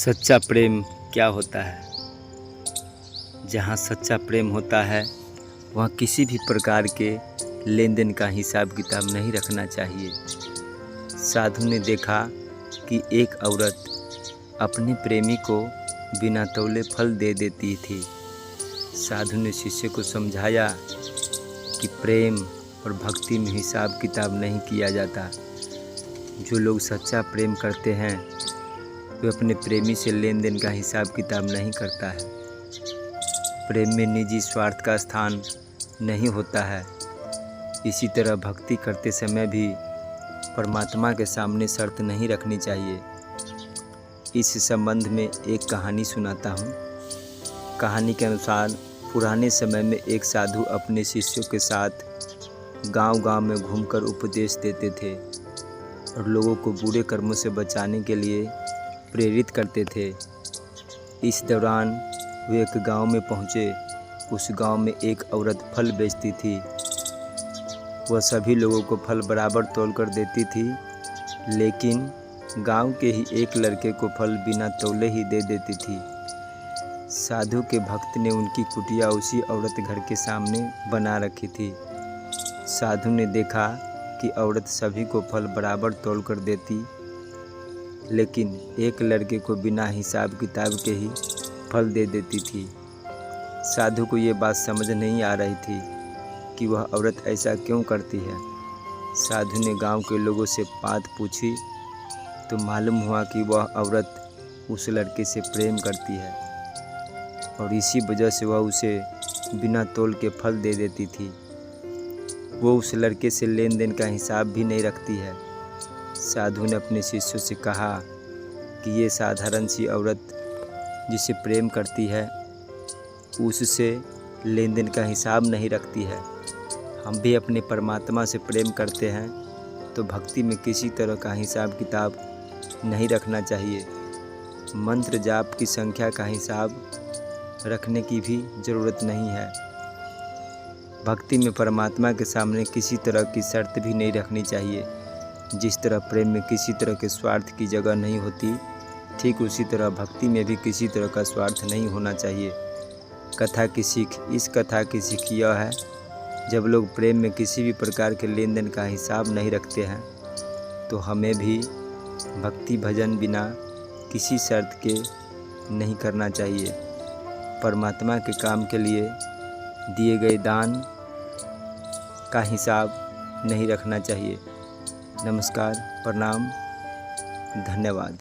सच्चा प्रेम क्या होता है? जहाँ सच्चा प्रेम होता है वहाँ किसी भी प्रकार के लेन देन का हिसाब किताब नहीं रखना चाहिए। साधु ने देखा कि एक औरत अपने प्रेमी को बिना तौले फल दे देती थी। साधु ने शिष्य को समझाया कि प्रेम और भक्ति में हिसाब किताब नहीं किया जाता। जो लोग सच्चा प्रेम करते हैं वे अपने प्रेमी से लेन देन का हिसाब किताब नहीं करता है। प्रेम में निजी स्वार्थ का स्थान नहीं होता है। इसी तरह भक्ति करते समय भी परमात्मा के सामने शर्त नहीं रखनी चाहिए। इस संबंध में एक कहानी सुनाता हूँ। कहानी के अनुसार पुराने समय में एक साधु अपने शिष्यों के साथ गांव-गांव में घूमकर उपदेश देते थे और लोगों को बुरे कर्मों से बचाने के लिए प्रेरित करते थे। इस दौरान वे एक गांव में पहुँचे। उस गांव में एक औरत फल बेचती थी। वह सभी लोगों को फल बराबर तौल कर देती थी, लेकिन गांव के ही एक लड़के को फल बिना तौले ही दे देती थी। साधु के भक्त ने उनकी कुटिया उसी औरत घर के सामने बना रखी थी। साधु ने देखा कि औरत सभी को फल बराबर तौल कर देती, लेकिन एक लड़के को बिना हिसाब किताब के ही फल दे देती थी। साधु को ये बात समझ नहीं आ रही थी कि वह औरत ऐसा क्यों करती है। साधु ने गांव के लोगों से बात पूछी तो मालूम हुआ कि वह औरत उस लड़के से प्रेम करती है और इसी वजह से वह उसे बिना तौल के फल दे देती थी। वो उस लड़के से लेन देन का हिसाब भी नहीं रखती है। साधु ने अपने शिष्यों से कहा कि ये साधारण सी औरत जिसे प्रेम करती है उससे लेन देन का हिसाब नहीं रखती है। हम भी अपने परमात्मा से प्रेम करते हैं तो भक्ति में किसी तरह का हिसाब किताब नहीं रखना चाहिए। मंत्र जाप की संख्या का हिसाब रखने की भी ज़रूरत नहीं है। भक्ति में परमात्मा के सामने किसी तरह की शर्त भी नहीं रखनी चाहिए। जिस तरह प्रेम में किसी तरह के स्वार्थ की जगह नहीं होती, ठीक उसी तरह भक्ति में भी किसी तरह का स्वार्थ नहीं होना चाहिए। कथा की सीख, इस कथा की सीख यह है, जब लोग प्रेम में किसी भी प्रकार के लेन देन का हिसाब नहीं रखते हैं तो हमें भी भक्ति भजन बिना किसी शर्त के नहीं करना चाहिए। परमात्मा के काम के लिए दिए गए दान का हिसाब नहीं रखना चाहिए। नमस्कार, प्रणाम, धन्यवाद।